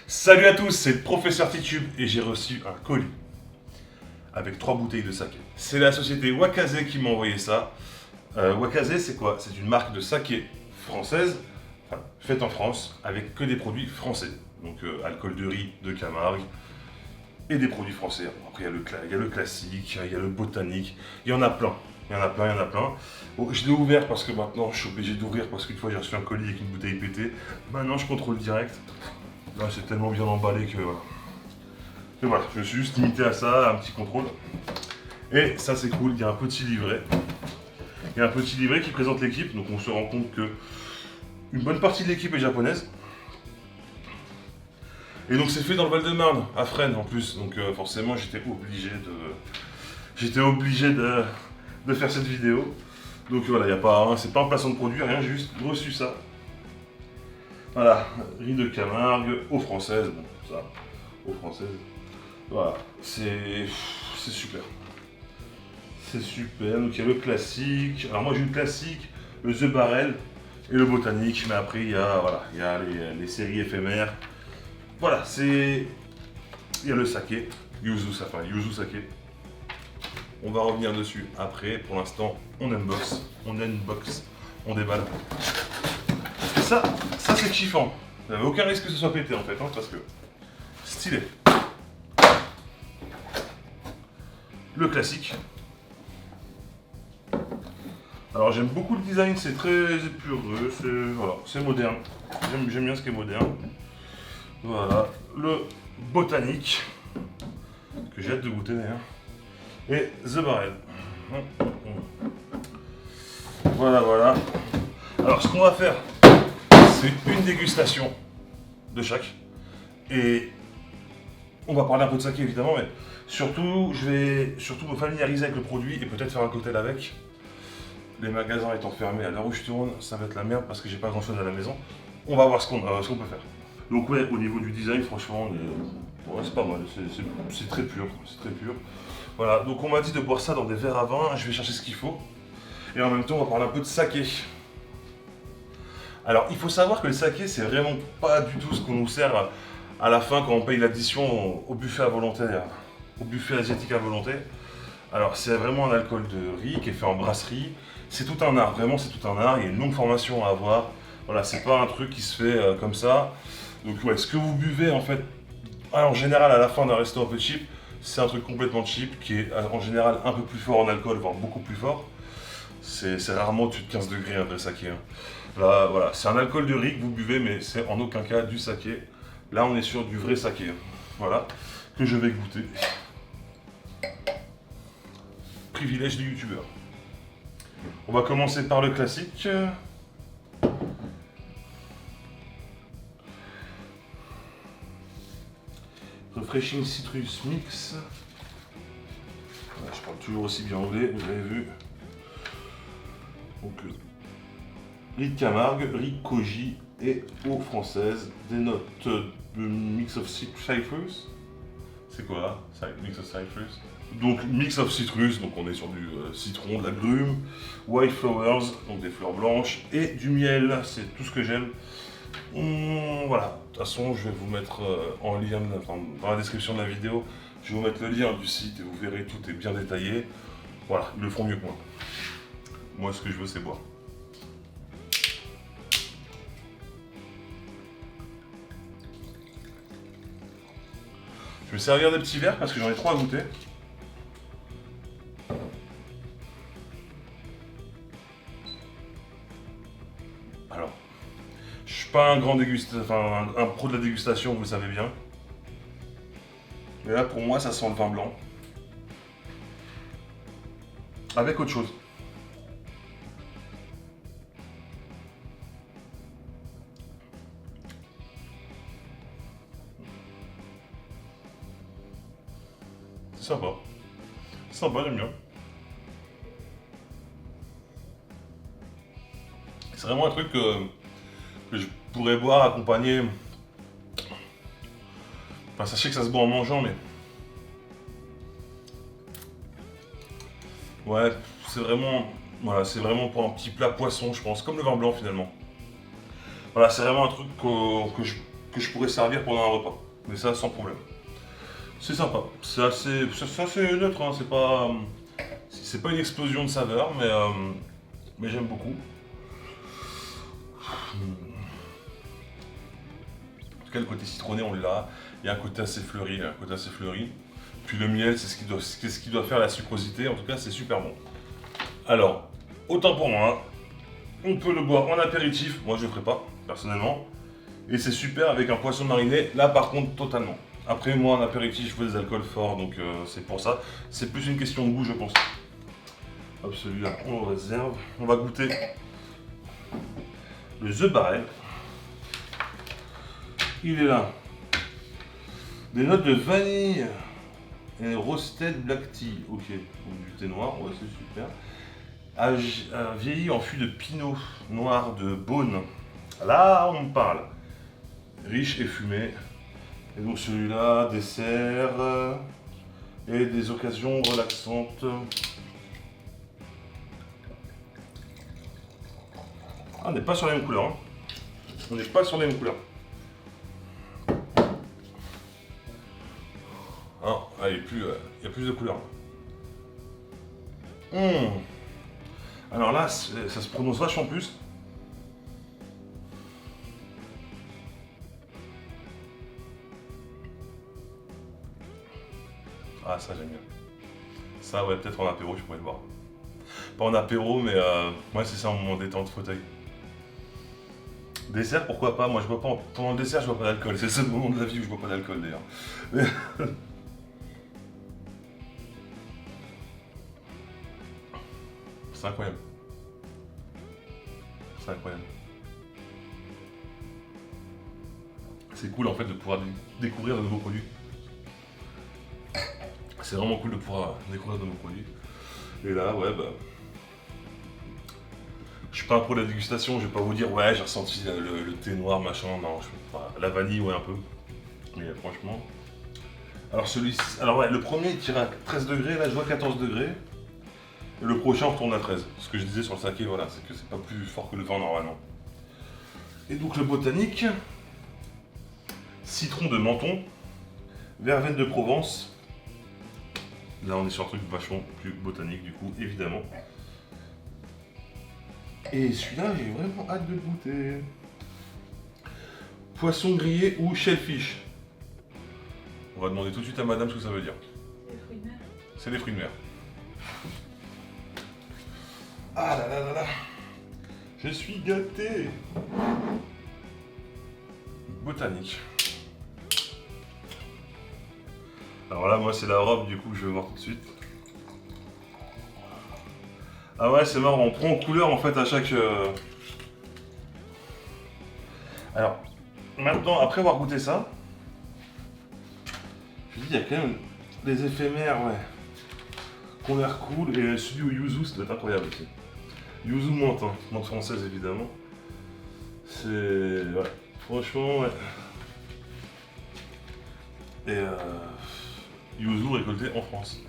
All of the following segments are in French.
Salut à tous, c'est le professeur Titube et j'ai reçu un colis avec 3 bouteilles de saké. C'est la société Wakaze qui m'a envoyé ça. Wakaze, c'est quoi? C'est une marque de saké française, enfin, faite en France, avec que des produits français. Donc alcool de riz de Camargue et des produits français. Après, il y a le classique, il y a le botanique, il y en a plein. Il y en a plein, il y en a plein. Bon, je l'ai ouvert parce que maintenant je suis obligé d'ouvrir parce qu'une fois j'ai reçu un colis avec une bouteille pétée. Maintenant je contrôle direct. Là, c'est tellement bien emballé que voilà. Et voilà, je me suis juste limité à ça, un petit contrôle. Et ça, c'est cool, il y a un petit livret. Il y a un petit livret qui présente l'équipe, donc on se rend compte que une bonne partie de l'équipe est japonaise. Et donc c'est fait dans le Val-de-Marne, à Fresnes en plus, donc forcément j'étais obligé de faire cette vidéo. Donc voilà, il y a pas, hein, c'est pas un placement de produit, rien, j'ai juste reçu ça. Voilà, riz de Camargue, eau française, bon, ça, eau française. Voilà, c'est super. C'est super, donc il y a le classique. Alors moi j'ai eu le classique, le The Barrel et le botanique, mais après il y a les séries éphémères. Voilà, c'est. Il y a le saké, Yuzu Saké. On va revenir dessus après, pour l'instant on unbox, on déballe. Et ça c'est kiffant. Il n'y avait aucun risque que ce soit pété en fait, hein, parce que stylé. Le classique. Alors j'aime beaucoup le design, c'est très épureux, c'est moderne. J'aime bien ce qui est moderne. Voilà, le botanique, que j'ai hâte de goûter d'ailleurs. Et The Barrel. Voilà. Alors ce qu'on va faire, c'est une dégustation de chaque. Et on va parler un peu de saké évidemment, mais surtout je vais me familiariser avec le produit et peut-être faire un cocktail avec. Les magasins étant fermés à l'heure où je tourne, ça va être la merde parce que j'ai pas grand chose à la maison. On va voir ce qu'on peut faire. Donc ouais, au niveau du design, franchement, ouais, c'est pas mal, c'est très pur, Voilà, donc on m'a dit de boire ça dans des verres à vin, je vais chercher ce qu'il faut. Et en même temps, on va parler un peu de saké. Alors, il faut savoir que le saké, c'est vraiment pas du tout ce qu'on nous sert à la fin quand on paye l'addition au buffet à volonté, au buffet asiatique à volonté. Alors, c'est vraiment un alcool de riz qui est fait en brasserie. C'est tout un art, vraiment, c'est tout un art. Il y a une longue formation à avoir. Voilà, c'est pas un truc qui se fait comme ça. Donc, ouais, ce que vous buvez, en fait, en général, à la fin d'un resto un peu cheap, c'est un truc complètement cheap qui est en général un peu plus fort en alcool, voire beaucoup plus fort. C'est rarement au-dessus de 15 degrés un vrai saké, hein. Là, voilà, c'est un alcool de riz que vous buvez, mais c'est en aucun cas du saké. Là, on est sur du vrai saké, hein. Voilà, que je vais goûter. Privilège du youtubeur. On va commencer par le classique. Refreshing Citrus Mix. Voilà, je parle toujours aussi bien anglais, vous avez vu. Donc, riz de Camargue, riz koji et eau française. Des notes de mix of citrus. C'est quoi là? Mix of citrus. Donc mix of citrus, donc on est sur du citron, de l'agrumes, white flowers, donc des fleurs blanches, et du miel, c'est tout ce que j'aime. Voilà, de toute façon je vais vous mettre en lien, enfin, dans la description de la vidéo, je vais vous mettre le lien du site et vous verrez, tout est bien détaillé. Voilà, ils le feront mieux que moi. Moi ce que je veux c'est boire. Je vais servir des petits verres parce que j'en ai 3 à goûter. Alors, je suis pas un grand dégustateur, enfin un pro de la dégustation, vous le savez bien. Mais là pour moi ça sent le vin blanc. Avec autre chose. C'est sympa. C'est sympa, j'aime bien. C'est vraiment un truc que je pourrais boire accompagné. Enfin, sachez que ça se boit en mangeant, mais. Ouais, c'est vraiment. Voilà, c'est vraiment pour un petit plat poisson, je pense, comme le vin blanc finalement. Voilà, c'est vraiment un truc que que je pourrais servir pendant un repas. Mais ça, sans problème. C'est sympa. C'est assez neutre, hein. C'est pas une explosion de saveur, mais j'aime beaucoup. En tout cas, le côté citronné, on l'a. Il y a un côté assez fleuri, Puis le miel, c'est ce qui doit faire la sucrosité. En tout cas, c'est super bon. Alors, autant pour moi, on peut le boire en apéritif. Moi, je le ferai pas, personnellement. Et c'est super avec un poisson mariné. Là, par contre, totalement. Après, moi, en apéritif, je veux des alcools forts, donc c'est pour ça. C'est plus une question de goût, je pense. Hop, celui-là, on le réserve. On va goûter le The Barrel. Il est là. Des notes de vanille et roasted black tea. Ok, donc du thé noir, ouais, c'est super. Vieilli en fût de pinot noir de Beaune. Là, on me parle. Riche et fumé. Et donc celui-là, dessert et des occasions relaxantes. Ah, on n'est pas sur la même couleur. Hein. On n'est pas sur la même couleur. Ah, il y a plus de couleurs. Alors là, ça se prononce vachement plus. Ah, ça j'aime bien. Ça, ouais, peut-être en apéro, je pourrais le boire. Pas en apéro, mais moi, c'est ça, en moment détente, fauteuil. Dessert, pourquoi pas? Moi, je bois pas. Pendant le dessert, je bois pas d'alcool. C'est le seul moment de la vie où je bois pas d'alcool, d'ailleurs. Mais... c'est incroyable. C'est incroyable. C'est cool, en fait, de pouvoir découvrir de nouveaux produits. C'est vraiment cool de pouvoir découvrir de nouveaux produits. Et là, ouais, bah... je suis pas un pro de la dégustation, je vais pas vous dire, ouais, j'ai ressenti le thé noir, machin, non, la vanille, ouais, un peu. Mais franchement... Alors celui-ci... Alors ouais, le premier, il tire à 13 degrés, là, je vois 14 degrés. Et le prochain, on retourne à 13. Ce que je disais sur le saké, voilà, c'est que c'est pas plus fort que le vin, normalement. Et donc, le botanique... citron de Menton, verveine de Provence. Là, on est sur un truc vachement plus botanique, du coup, évidemment. Et celui-là, j'ai vraiment hâte de le goûter. Poisson grillé ou shellfish? On va demander tout de suite à madame ce que ça veut dire. C'est des fruits de mer. C'est des fruits de mer. Ah là là là là. Je suis gâté. Botanique. Alors là, moi, c'est la robe, du coup, je vais voir tout de suite. Ah ouais, c'est marrant, on prend en couleur, en fait, à chaque... Alors, maintenant, après avoir goûté ça, je me dis, il y a quand même des éphémères, ouais, qui ont l'air cool, et celui au yuzu, ça doit être incroyable aussi. Yuzu menthe, hein, menthe française, évidemment. C'est... ouais, franchement, ouais. Et yuzu récolté en France.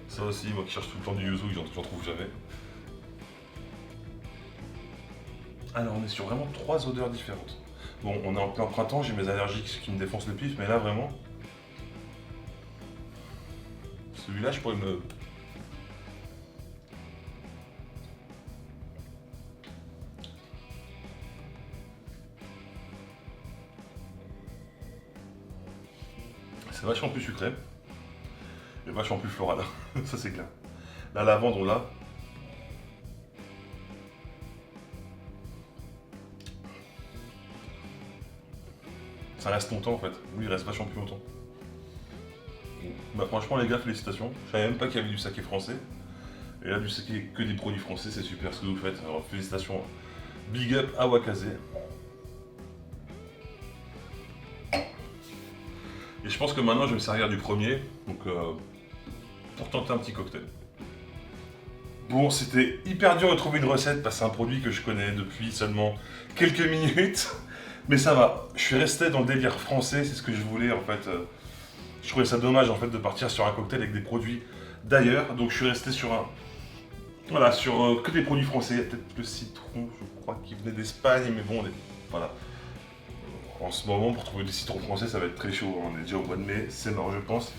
Ça aussi, moi qui cherche tout le temps du yuzu, j'en trouve jamais. Alors on est sur vraiment 3 odeurs différentes. Bon, on est en plein printemps, j'ai mes allergies qui me défoncent le pif, mais là vraiment... celui-là, je pourrais me... c'est vachement plus sucré. Et vachement plus floral, ça c'est clair. La lavande, on l'a. Ça reste longtemps en fait. Oui, il reste vachement plus longtemps. Bah franchement les gars, félicitations. Je savais même pas qu'il y avait du saké français. Et là, du saké que des produits français, c'est super ce que vous faites. Alors félicitations. Big up à Wakaze. Et je pense que maintenant je vais me servir du premier. Donc pour tenter un petit cocktail. Bon, c'était hyper dur de trouver une recette parce que c'est un produit que je connais depuis seulement quelques minutes. Mais ça va, je suis resté dans le délire français, c'est ce que je voulais en fait. Je trouvais ça dommage en fait de partir sur un cocktail avec des produits d'ailleurs. Donc je suis resté sur un... voilà, sur que des produits français. Il y a peut-être le citron, je crois, qui venait d'Espagne, mais bon, voilà. En ce moment, pour trouver du citron français, ça va être très chaud. On est déjà au mois de mai, c'est mort, je pense.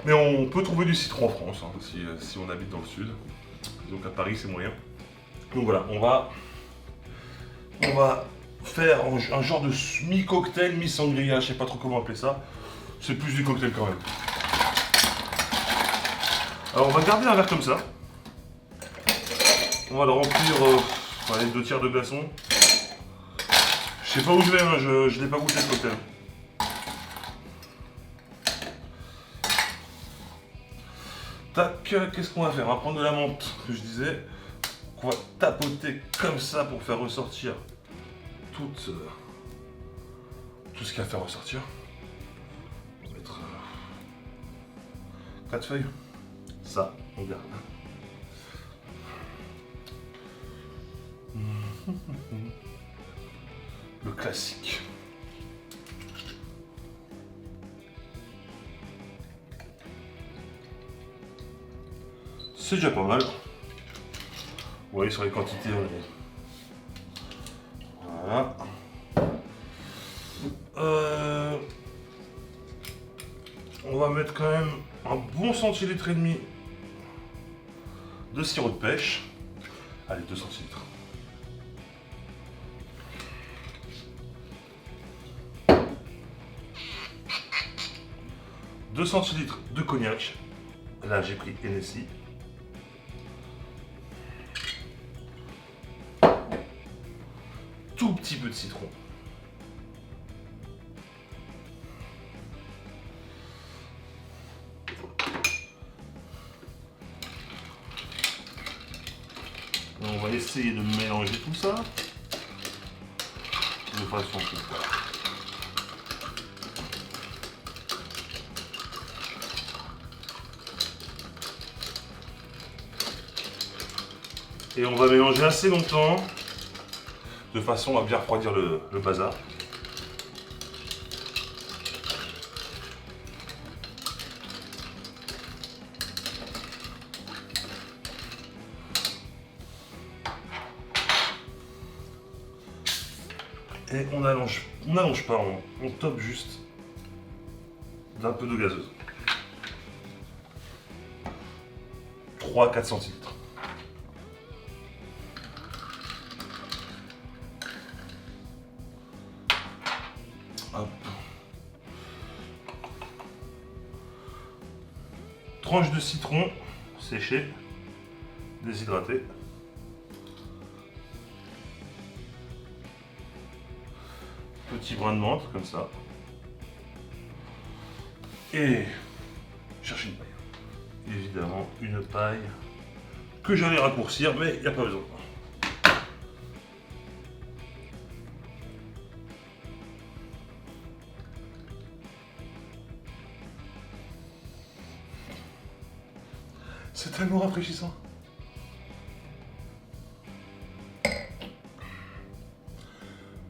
Mais on peut trouver du citron en France, hein, si on habite dans le sud. Donc à Paris, c'est moyen. Donc voilà, on va faire un genre de mi-cocktail, mi-sangria, je sais pas trop comment appeler ça. C'est plus du cocktail quand même. Alors on va garder un verre comme ça. On va le remplir les 2 tiers de glaçons. Je sais pas où je vais, hein, je l'ai pas goûté ce cocktail. Tac, qu'est-ce qu'on va faire? On va prendre de la menthe, que je disais, qu'on va tapoter comme ça pour faire ressortir tout ce qu'il y a à faire ressortir. On va mettre 4 feuilles. Ça, on garde. Le classique. C'est déjà pas mal. Vous voyez sur les quantités, on est... Voilà. On va mettre quand même un bon centilitre et demi de sirop de pêche. Allez, 2 centilitres. « 2 centilitres de cognac. Là, j'ai pris Hennessy. Tout petit peu de citron. On va essayer de mélanger tout ça de façon que voilà. Et on va mélanger assez longtemps de façon à bien refroidir le bazar. Et on n'allonge pas, on top juste d'un peu d'eau gazeuse. 3-4 centilitres. Hop. Tranche de citron séché, déshydraté. Petit brin de menthe, comme ça. Et chercher une paille. Évidemment, une paille que j'allais raccourcir, mais il n'y a pas besoin. C'est tellement rafraîchissant.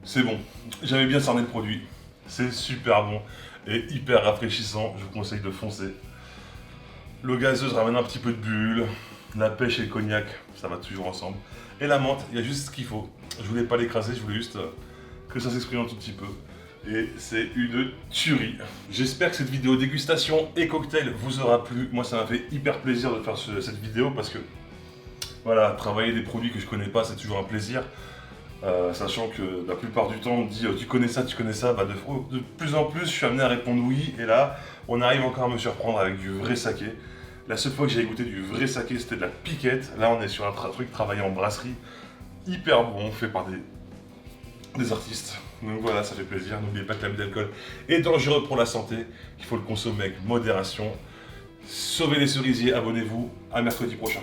C'est bon, j'avais bien cerné le produit. C'est super bon et hyper rafraîchissant, je vous conseille de foncer. L'eau gazeuse ramène un petit peu de bulle, la pêche et le cognac, ça va toujours ensemble. Et la menthe, il y a juste ce qu'il faut. Je voulais pas l'écraser, je voulais juste que ça s'exprime un tout petit peu. Et c'est une tuerie. J'espère que cette vidéo dégustation et cocktail vous aura plu. Moi ça m'a fait hyper plaisir de faire cette vidéo parce que voilà, travailler des produits que je connais pas, c'est toujours un plaisir. Sachant que la plupart du temps on me dit tu connais ça, bah, de plus en plus je suis amené à répondre oui, et là on arrive encore à me surprendre avec du vrai saké. La seule fois que j'ai goûté du vrai saké c'était de la piquette, là on est sur un truc travaillé en brasserie, hyper bon, fait par des artistes. Donc voilà, ça fait plaisir. N'oubliez pas que l'abus d'alcool est dangereux pour la santé, qu'il faut le consommer avec modération. Sauvez les cerisiers, abonnez-vous, à mercredi prochain.